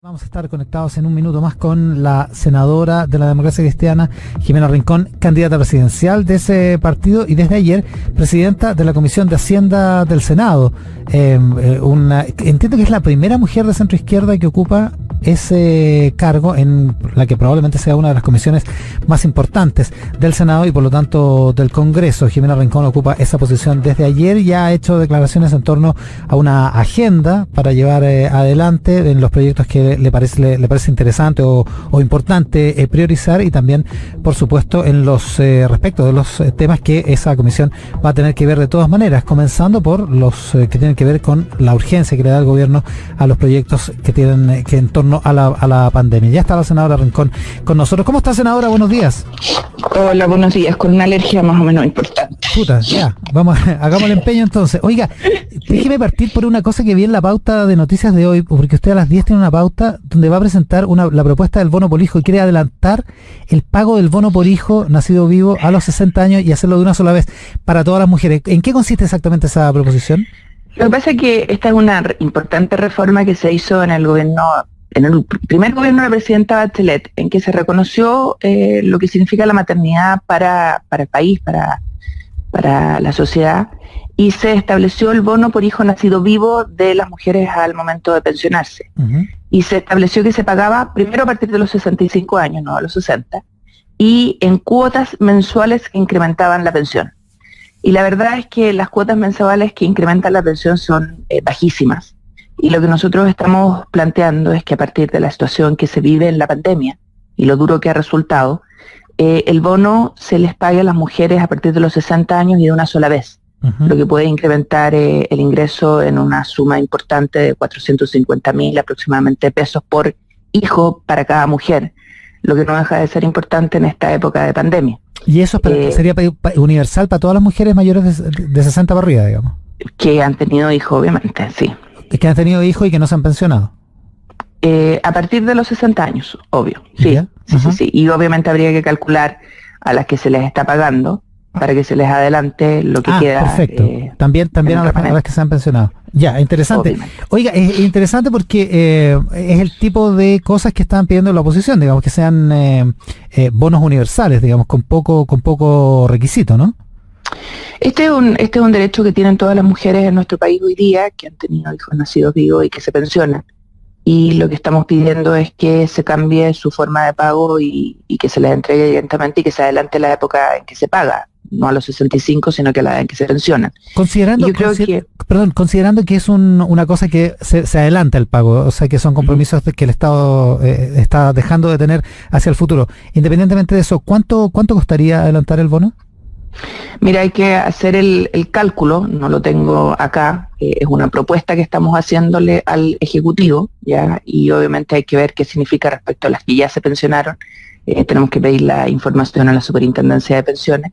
Vamos a estar conectados en un minuto más con la senadora de la Democracia Cristiana, Jimena Rincón, candidata presidencial de ese partido y desde ayer presidenta de la Comisión de Hacienda del Senado. Entiendo que es la primera mujer de centro izquierda que ocupa ese cargo en la que probablemente sea una de las comisiones más importantes del Senado y por lo tanto del Congreso. Jimena Rincón ocupa esa posición desde ayer y ha hecho declaraciones en torno a una agenda para llevar adelante en los proyectos que le parece interesante o importante priorizar, y también por supuesto en los respecto de los temas que esa comisión va a tener que ver de todas maneras, comenzando por los que tienen que ver con la urgencia que le da el gobierno a los proyectos que tienen que en torno a la pandemia. Ya está la senadora Rincón con nosotros. ¿Cómo está, senadora? Buenos días. Hola, buenos días. Con una alergia más o menos importante. Puta, ya, hagamos el empeño entonces. Oiga, déjeme partir por una cosa que vi en la pauta de noticias de hoy, porque usted a las 10 tiene una pauta donde va a presentar la propuesta del bono por hijo y quiere adelantar el pago del bono por hijo nacido vivo a los 60 años y hacerlo de una sola vez para todas las mujeres. ¿En qué consiste exactamente esa proposición? Lo que pasa es que esta es una importante reforma que se hizo en el gobierno, en el primer gobierno de la presidenta Bachelet, en que se reconoció lo que significa la maternidad para el país, para la sociedad, y se estableció el bono por hijo nacido vivo de las mujeres al momento de pensionarse. Uh-huh. Y se estableció que se pagaba primero a partir de los 65 años, no a los 60, y en cuotas mensuales que incrementaban la pensión. Y la verdad es que las cuotas mensuales que incrementan la pensión son bajísimas. Y lo que nosotros estamos planteando es que a partir de la situación que se vive en la pandemia y lo duro que ha resultado, el bono se les pague a las mujeres a partir de los 60 años y de una sola vez, uh-huh. Lo que puede incrementar el ingreso en una suma importante de 450.000 aproximadamente pesos por hijo para cada mujer, lo que no deja de ser importante en esta época de pandemia. ¿Y eso sería universal para todas las mujeres mayores de 60 para arriba, digamos? Que han tenido hijos, obviamente, sí. Que han tenido hijos y que no se han pensionado. A partir de los 60 años, obvio, sí, yeah. Sí. Y obviamente habría que calcular a las que se les está pagando para que se les adelante lo que queda. Perfecto. También a las que se han pensionado. Ya, interesante. Obviamente. Oiga, es interesante porque es el tipo de cosas que están pidiendo la oposición, digamos, que sean bonos universales, digamos, con poco requisito, ¿no? Este es un derecho que tienen todas las mujeres en nuestro país hoy día, que han tenido hijos nacidos vivos y que se pensionan. Y lo que estamos pidiendo es que se cambie su forma de pago y que se les entregue directamente y que se adelante la época en que se paga, no a los 65, sino que a la edad en que se pensionan. Considerando que es una cosa que se adelanta el pago, o sea que son compromisos que el Estado está dejando de tener hacia el futuro. Independientemente de eso, ¿cuánto costaría adelantar el bono? Mira, hay que hacer el cálculo, no lo tengo acá, es una propuesta que estamos haciéndole al Ejecutivo, ¿ya? Y obviamente hay que ver qué significa respecto a las que ya se pensionaron. Tenemos que pedir la información a la Superintendencia de Pensiones,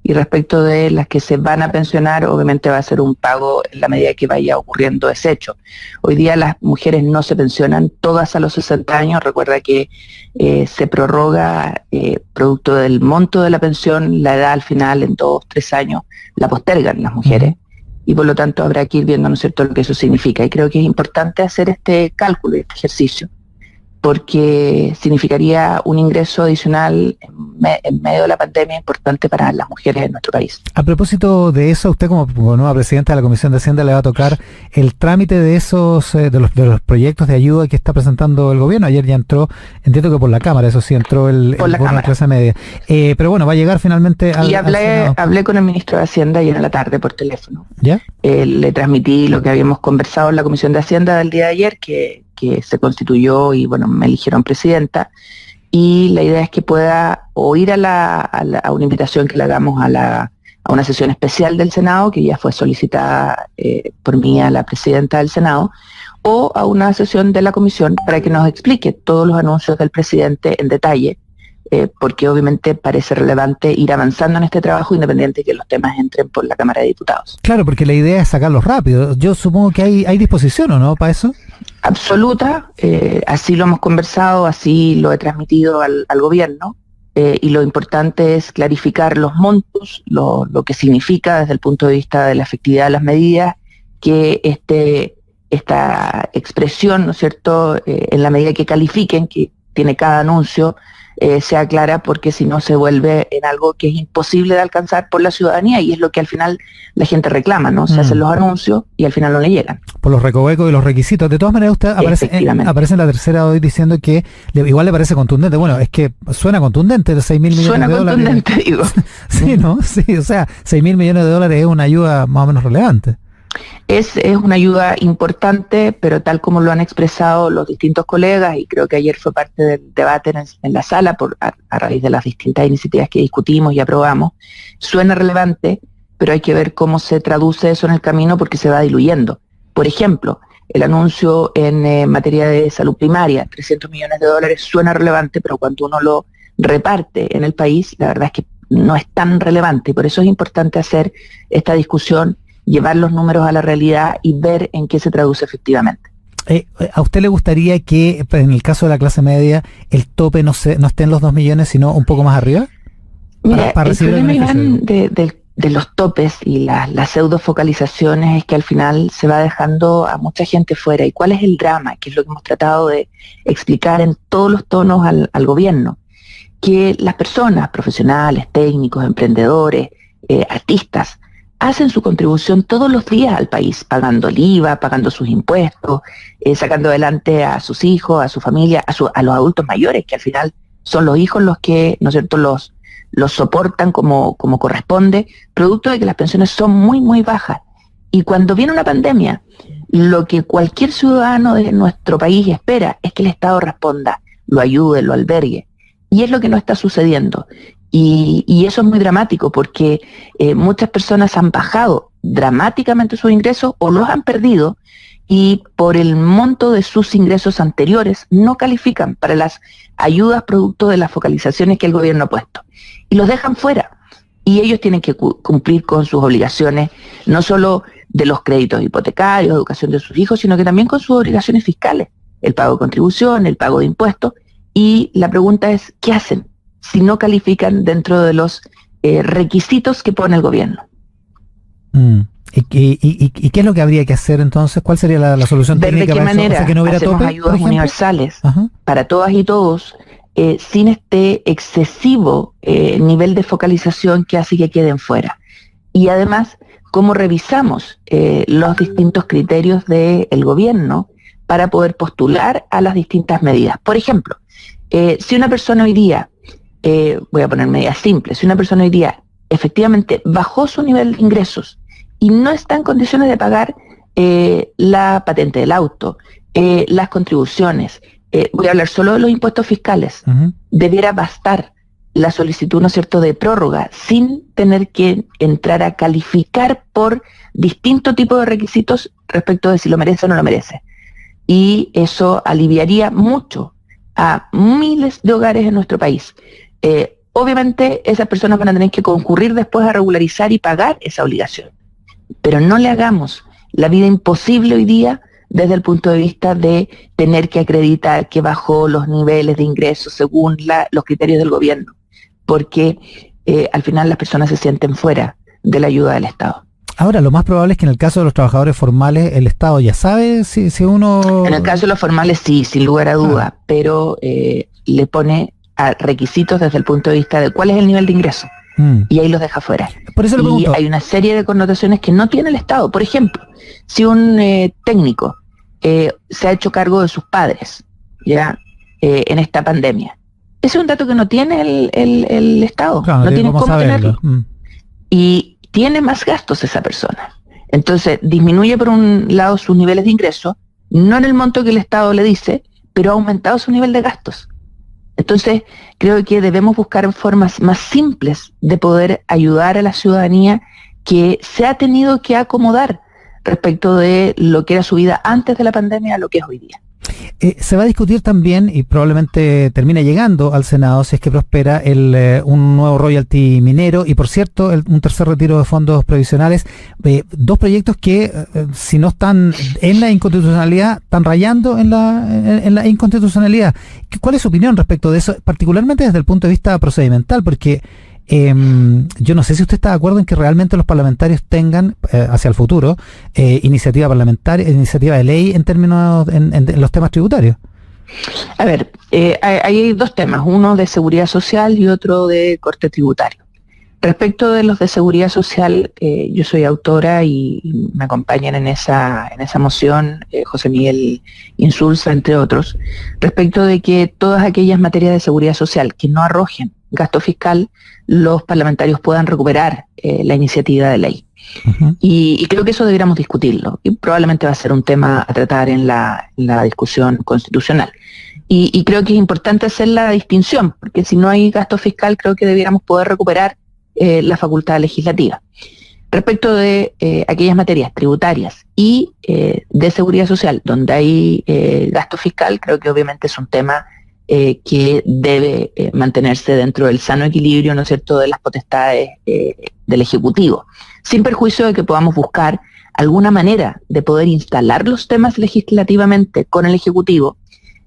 y respecto de las que se van a pensionar, obviamente va a ser un pago en la medida que vaya ocurriendo ese hecho. Hoy día las mujeres no se pensionan todas a los 60 años, recuerda que se prorroga producto del monto de la pensión, la edad al final en 2-3 años la postergan las mujeres, y por lo tanto habrá que ir viendo, ¿no es cierto?, lo que eso significa. Y creo que es importante hacer este cálculo y este ejercicio, porque significaría un ingreso adicional en medio de la pandemia importante para las mujeres en nuestro país. A propósito de eso, usted como nueva presidenta de la Comisión de Hacienda le va a tocar el trámite de esos de los proyectos de ayuda que está presentando el gobierno. Ayer ya entró, entiendo que por la Cámara, eso sí, entró el bono de clase media. Pero bueno, va a llegar finalmente al hablé con el ministro de Hacienda ayer en la tarde por teléfono. ¿Ya? Le transmití lo que habíamos conversado en la Comisión de Hacienda del día de ayer, que se constituyó y bueno, me eligieron presidenta, y la idea es que pueda o ir a una invitación que le hagamos a una sesión especial del Senado, que ya fue solicitada por mí a la presidenta del Senado, o a una sesión de la Comisión para que nos explique todos los anuncios del presidente en detalle, porque obviamente parece relevante ir avanzando en este trabajo independiente de que los temas entren por la Cámara de Diputados. Claro, porque la idea es sacarlos rápido. Yo supongo que hay disposición, ¿o no, para eso? Absoluta, así lo hemos conversado, así lo he transmitido al gobierno, y lo importante es clarificar los montos, lo que significa desde el punto de vista de la efectividad de las medidas, que este esta expresión, ¿no es cierto?, en la medida que califiquen, que tiene cada anuncio, sea clara, porque si no se vuelve en algo que es imposible de alcanzar por la ciudadanía, y es lo que al final la gente reclama, ¿no? Se hacen los anuncios y al final no le llegan. Por los recovecos y los requisitos. De todas maneras, usted aparece en la tercera hoy diciendo que igual le parece contundente. Bueno, es que suena contundente, de 6.000 millones de dólares. Suena contundente, digo. Sí, ¿no? Sí, o sea, 6.000 millones de dólares es una ayuda más o menos relevante. Es una ayuda importante, pero tal como lo han expresado los distintos colegas, y creo que ayer fue parte del debate en la sala a raíz de las distintas iniciativas que discutimos y aprobamos, suena relevante, pero hay que ver cómo se traduce eso en el camino, porque se va diluyendo. Por ejemplo, el anuncio en materia de salud primaria, 300 millones de dólares, suena relevante, pero cuando uno lo reparte en el país, la verdad es que no es tan relevante, y por eso es importante hacer esta discusión, llevar los números a la realidad y ver en qué se traduce efectivamente. ¿A usted le gustaría que, en el caso de la clase media, el tope no esté en los 2 millones, sino un poco más arriba? Mira, el problema, Iván, de los topes y las pseudo-focalizaciones es que al final se va dejando a mucha gente fuera. ¿Y cuál es el drama? Que es lo que hemos tratado de explicar en todos los tonos al gobierno. Que las personas, profesionales, técnicos, emprendedores, artistas, hacen su contribución todos los días al país, pagando el IVA, pagando sus impuestos, sacando adelante a sus hijos, a su familia, a los adultos mayores, que al final son los hijos los que, ¿no es cierto?, los soportan como corresponde, producto de que las pensiones son muy, muy bajas. Y cuando viene una pandemia, lo que cualquier ciudadano de nuestro país espera es que el Estado responda, lo ayude, lo albergue. Y es lo que no está sucediendo. Y eso es muy dramático, porque muchas personas han bajado dramáticamente sus ingresos o los han perdido, y por el monto de sus ingresos anteriores no califican para las ayudas producto de las focalizaciones que el gobierno ha puesto. Y los dejan fuera. Y ellos tienen que cumplir con sus obligaciones, no solo de los créditos hipotecarios, educación de sus hijos, sino que también con sus obligaciones fiscales, el pago de contribución, el pago de impuestos. Y la pregunta es, ¿qué hacen si no califican dentro de los requisitos que pone el gobierno? ¿Y qué es lo que habría que hacer entonces? ¿Cuál sería la solución técnica? ¿De qué manera? O sea, que no hubiera hacemos tope, ayudas universales para todas y todos, sin este excesivo nivel de focalización que hace que queden fuera. Y además, cómo revisamos los distintos criterios del gobierno para poder postular a las distintas medidas. Por ejemplo, si una persona hoy día, voy a poner medidas simples, si una persona hoy día efectivamente bajó su nivel de ingresos y no está en condiciones de pagar la patente del auto, las contribuciones, voy a hablar solo de los impuestos fiscales, debiera bastar la solicitud, ¿no es cierto?, de prórroga, sin tener que entrar a calificar por distinto tipo de requisitos respecto de si lo merece o no lo merece. Y eso aliviaría mucho a miles de hogares en nuestro país. Obviamente esas personas van a tener que concurrir después a regularizar y pagar esa obligación, pero no le hagamos la vida imposible hoy día desde el punto de vista de tener que acreditar que bajó los niveles de ingresos según los criterios del gobierno, porque al final las personas se sienten fuera de la ayuda del Estado. Ahora, lo más probable es que en el caso de los trabajadores formales, el Estado ya sabe si uno... En el caso de los formales sí, sin lugar a duda, pero le pone a requisitos desde el punto de vista de cuál es el nivel de ingreso, y ahí los deja fuera. Por eso le pregunto. Y hay una serie de connotaciones que no tiene el Estado. Por ejemplo, si un técnico se ha hecho cargo de sus padres ya en esta pandemia, ese es un dato que no tiene el Estado, claro, no tiene cómo saberlo. tenerlo. Y tiene más gastos esa persona. Entonces, disminuye por un lado sus niveles de ingreso, no en el monto que el Estado le dice, pero ha aumentado su nivel de gastos. Entonces, creo que debemos buscar formas más simples de poder ayudar a la ciudadanía que se ha tenido que acomodar respecto de lo que era su vida antes de la pandemia a lo que es hoy día. Se va a discutir también, y probablemente termine llegando al Senado, si es que prospera, un nuevo royalty minero y, por cierto, un tercer retiro de fondos previsionales. Dos proyectos que, si no están en la inconstitucionalidad, están rayando en la inconstitucionalidad. ¿Cuál es su opinión respecto de eso, particularmente desde el punto de vista procedimental? Porque Yo no sé si usted está de acuerdo en que realmente los parlamentarios tengan, hacia el futuro, iniciativa parlamentaria, iniciativa de ley en términos, en los temas tributarios. A ver, hay dos temas, uno de seguridad social y otro de corte tributario. Respecto de los de seguridad social, yo soy autora y me acompañan en esa moción José Miguel Insulza, entre otros, respecto de que todas aquellas materias de seguridad social que no arrojen gasto fiscal, los parlamentarios puedan recuperar la iniciativa de ley. Uh-huh. Y creo que eso deberíamos discutirlo, y probablemente va a ser un tema a tratar en la discusión constitucional. Y creo que es importante hacer la distinción, porque si no hay gasto fiscal, creo que debiéramos poder recuperar la facultad legislativa. Respecto de aquellas materias tributarias y de seguridad social, donde hay gasto fiscal, creo que obviamente es un tema que debe mantenerse dentro del sano equilibrio, ¿no es cierto?, de las potestades del Ejecutivo, sin perjuicio de que podamos buscar alguna manera de poder instalar los temas legislativamente con el Ejecutivo,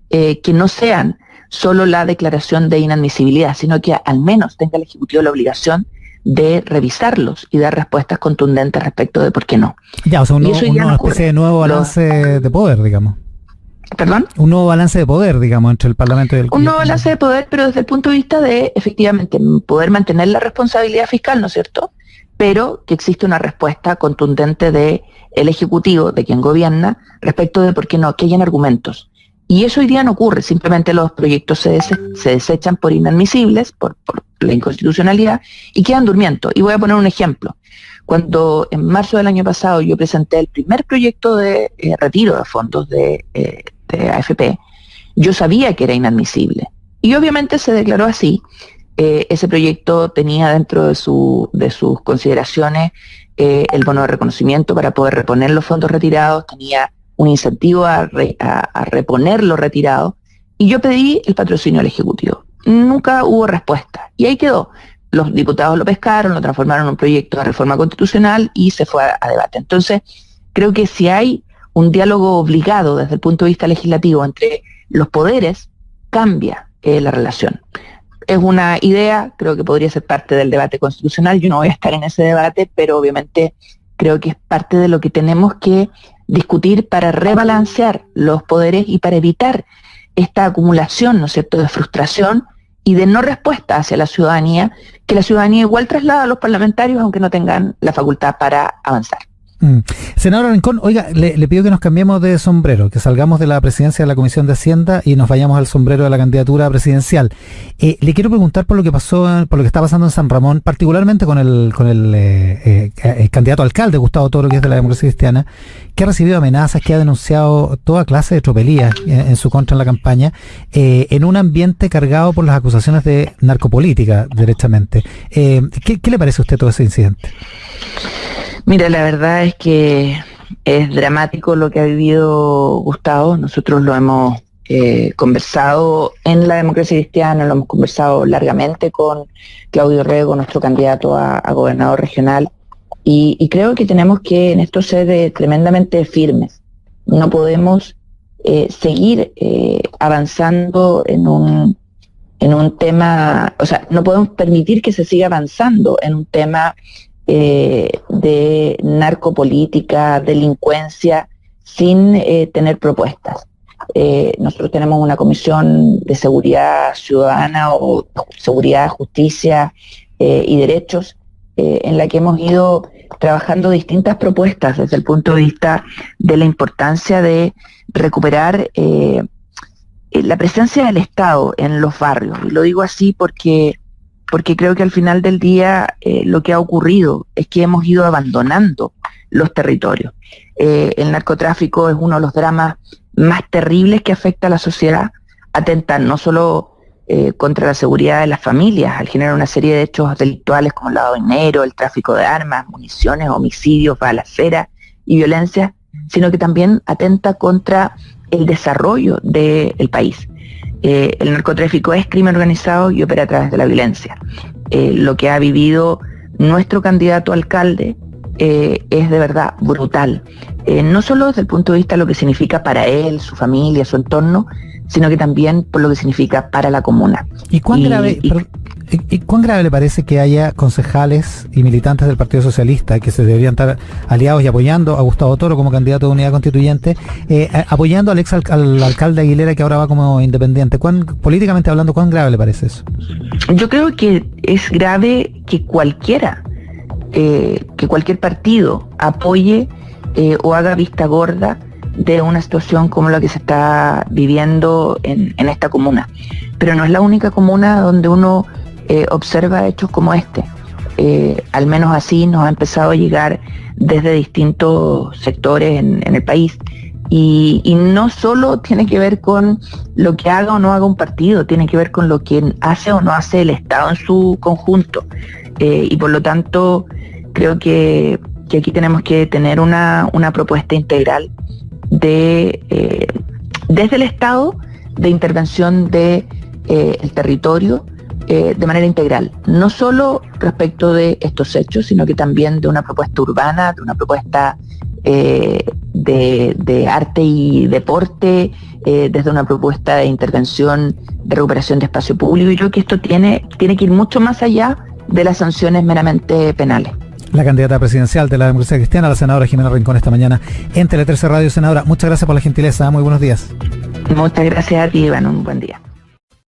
que no sean solo la declaración de inadmisibilidad, sino que al menos tenga el Ejecutivo la obligación de revisarlos y dar respuestas contundentes respecto de por qué no. Ya, o sea, una especie de nuevo balance de poder, digamos. ¿Perdón? Un nuevo balance de poder, digamos, entre el Parlamento y el Un nuevo balance de poder, pero desde el punto de vista de, efectivamente, poder mantener la responsabilidad fiscal, ¿no es cierto?, pero que existe una respuesta contundente del Ejecutivo, de quien gobierna, respecto de por qué no, que hayan argumentos. Y eso hoy día no ocurre, simplemente los proyectos se desechan por inadmisibles, por la inconstitucionalidad, y quedan durmiendo. Y voy a poner un ejemplo. Cuando en marzo del año pasado yo presenté el primer proyecto de retiro de fondos de AFP, yo sabía que era inadmisible. Y obviamente se declaró así. Ese proyecto tenía dentro de sus consideraciones el bono de reconocimiento para poder reponer los fondos retirados, tenía un incentivo a reponer lo retirado, y yo pedí el patrocinio al Ejecutivo. Nunca hubo respuesta, y ahí quedó. Los diputados lo pescaron, lo transformaron en un proyecto de reforma constitucional y se fue a debate. Entonces, creo que si hay un diálogo obligado desde el punto de vista legislativo entre los poderes, cambia la relación. Es una idea, creo que podría ser parte del debate constitucional. Yo no voy a estar en ese debate, pero obviamente creo que es parte de lo que tenemos que discutir para rebalancear los poderes y para evitar esta acumulación, ¿no es cierto?, de frustración y de no respuesta hacia la ciudadanía, que la ciudadanía igual traslada a los parlamentarios aunque no tengan la facultad para avanzar. Senadora Rincón, oiga, le pido que nos cambiemos de sombrero, que salgamos de la presidencia de la Comisión de Hacienda y nos vayamos al sombrero de la candidatura presidencial. Le quiero preguntar por lo que pasó, por lo que está pasando en San Ramón, particularmente con el candidato alcalde Gustavo Toro, que es de la Democracia Cristiana, que ha recibido amenazas, que ha denunciado toda clase de tropelías en su contra en la campaña, en un ambiente cargado por las acusaciones de narcopolítica, derechamente. ¿Qué le parece a usted todo ese incidente? Mira, la verdad es que es dramático lo que ha vivido Gustavo. Nosotros lo hemos conversado en la Democracia Cristiana, lo hemos conversado largamente con Claudio Rego, nuestro candidato a gobernador regional, y creo que tenemos que en esto ser tremendamente firmes. No podemos seguir avanzando en un tema, o sea, no podemos permitir que se siga avanzando en un tema de narcopolítica, delincuencia, sin tener propuestas. Nosotros tenemos una comisión de seguridad ciudadana o seguridad, justicia y derechos en la que hemos ido trabajando distintas propuestas desde el punto de vista de la importancia de recuperar la presencia del Estado en los barrios. Y lo digo así porque creo que al final del día lo que ha ocurrido es que hemos ido abandonando los territorios. El narcotráfico es uno de los dramas más terribles que afecta a la sociedad, atenta no solo contra la seguridad de las familias, al generar una serie de hechos delictuales como el lavado de dinero, el tráfico de armas, municiones, homicidios, balaceras y violencia, sino que también atenta contra el desarrollo del país. El narcotráfico es crimen organizado y opera a través de la violencia. Lo que ha vivido nuestro candidato a alcalde es de verdad brutal. No solo desde el punto de vista de lo que significa para él, su familia, su entorno, sino que también por lo que significa para la comuna. ¿Y cuán grave, ¿Y cuán grave le parece que haya concejales y militantes del Partido Socialista que se deberían estar aliados y apoyando a Gustavo Toro como candidato de unidad constituyente, apoyando al al alcalde Aguilera, que ahora va como independiente? Políticamente hablando, ¿cuán grave le parece eso? Yo creo que es grave que cualquier partido apoye o haga vista gorda de una situación como la que se está viviendo en esta comuna. Pero no es la única comuna donde uno observa hechos como este. Al menos así nos ha empezado a llegar desde distintos sectores en el país. Y no solo tiene que ver con lo que haga o no haga un partido, tiene que ver con lo que hace o no hace el Estado en su conjunto. Y por lo tanto, creo que aquí tenemos que tener una propuesta integral desde el Estado, de intervención del territorio de manera integral, no solo respecto de estos hechos, sino que también de una propuesta urbana, de una propuesta de arte y deporte, desde una propuesta de intervención de recuperación de espacio público. Y yo creo que esto tiene que ir mucho más allá de las sanciones meramente penales. La candidata presidencial de la Democracia Cristiana, la senadora Jimena Rincón, esta mañana en Tele 13 Radio. Senadora, muchas gracias por la gentileza, muy buenos días. Muchas gracias a ti, Iván, un buen día.